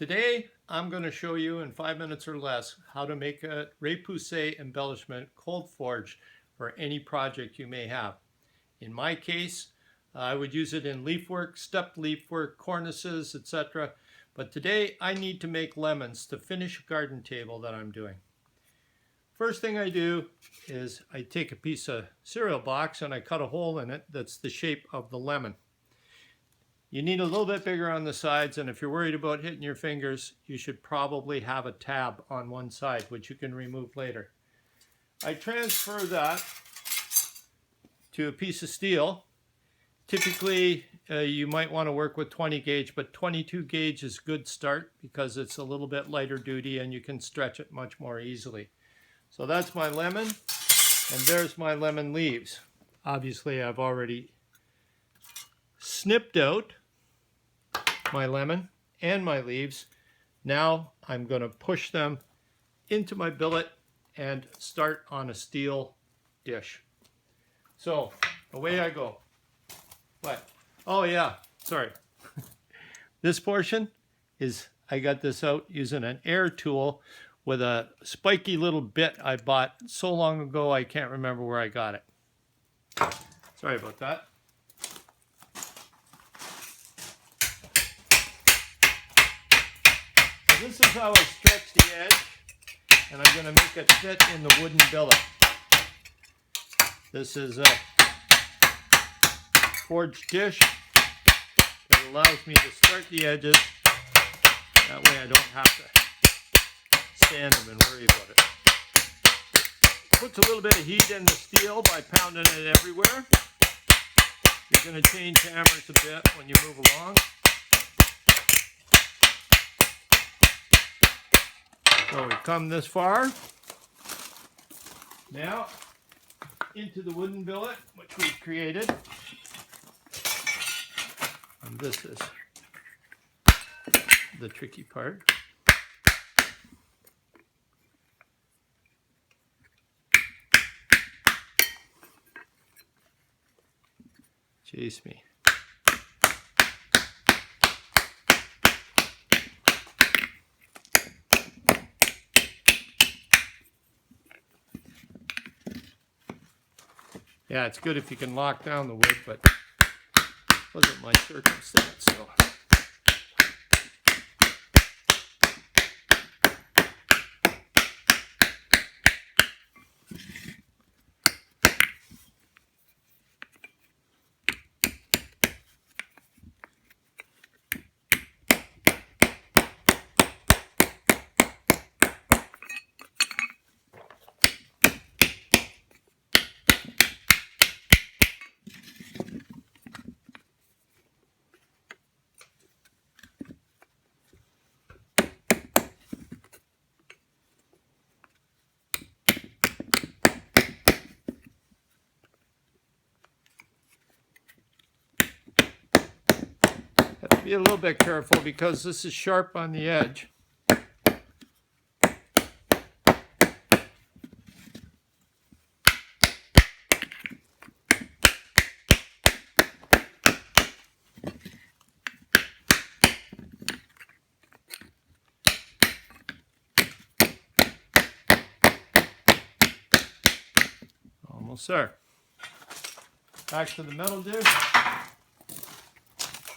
Today, I'm going to show you in 5 minutes or less how to make a Repousse embellishment cold forged for any project you may have. In my case, I would use it in leafwork, stepped leafwork, cornices, etc. But today, I need to make lemons to finish a garden table that I'm doing. First thing I do is I take a piece of cereal box and I cut a hole in it that's the shape of the lemon. You need a little bit bigger on the sides, and if you're worried about hitting your fingers, you should probably have a tab on one side, which you can remove later. I transfer that to a piece of steel. Typically, you might want to work with 20 gauge, but 22 gauge is a good start because it's a little bit lighter duty and you can stretch it much more easily. So that's my lemon, and there's my lemon leaves. Obviously, I've already snipped out my lemon and my leaves. Now I'm going to push them into my billet and start on a steel dish. So away I go. What? Oh yeah, sorry. This portion is, I got this out using an air tool with a spiky little bit I bought so long ago I can't remember where I got it. Sorry about that. This is how I stretch the edge, and I'm going to make it fit in the wooden billet. This is a forged dish that allows me to start the edges. That way I don't have to sand them and worry about it. Puts a little bit of heat in the steel by pounding it everywhere. You're going to change hammers a bit when you move along. So we come this far. Now into the wooden billet, which we've created. And this is the tricky part. Chase me. Yeah, it's good if you can lock down the wood, but it wasn't my circumstance, so. Be a little bit careful because this is sharp on the edge. Almost there. Back to the metal dish.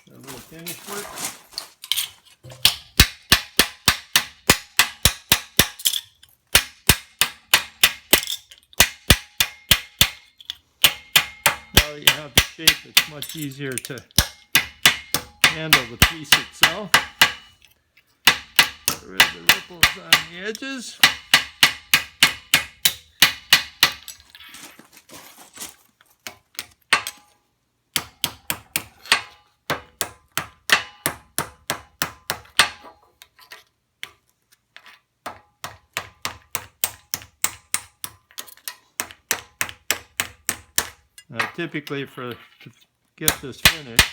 A little finish work. Now that you have the shape, it's much easier to handle the piece itself. Get rid of the ripples on the edges. Typically, to get this finished,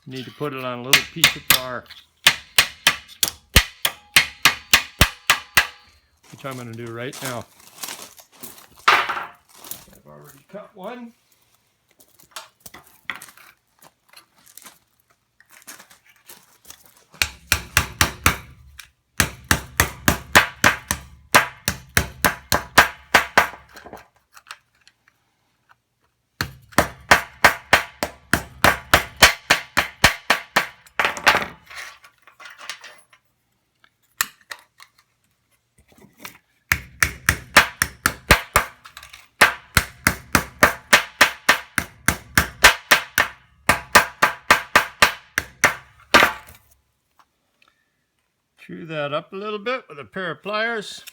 you need to put it on a little piece of bar, which I'm going to do right now. I've already cut one. Screw that up a little bit with a pair of pliers.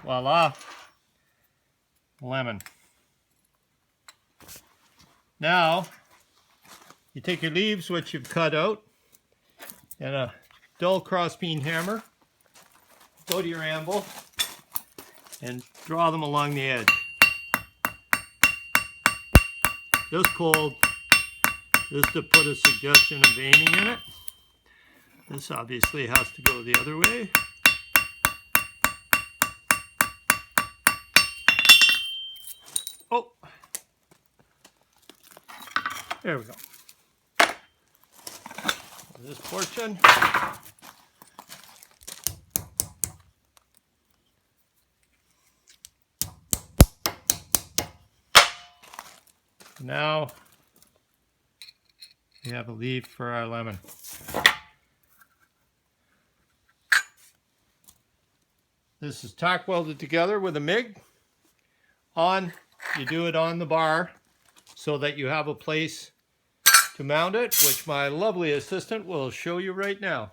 Voila, lemon. Now, you take your leaves, which you've cut out, and a dull crossbeam hammer, go to your anvil, and draw them along the edge. Just cold, just to put a suggestion of veining in it. This obviously has to go the other way. Oh, there we go. This portion. Now we have a leaf for our lemon. This is tack welded together with a MIG. You do it on the bar so that you have a place to mount it, which my lovely assistant will show you right now.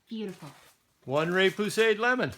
Beautiful. One Repousse lemon.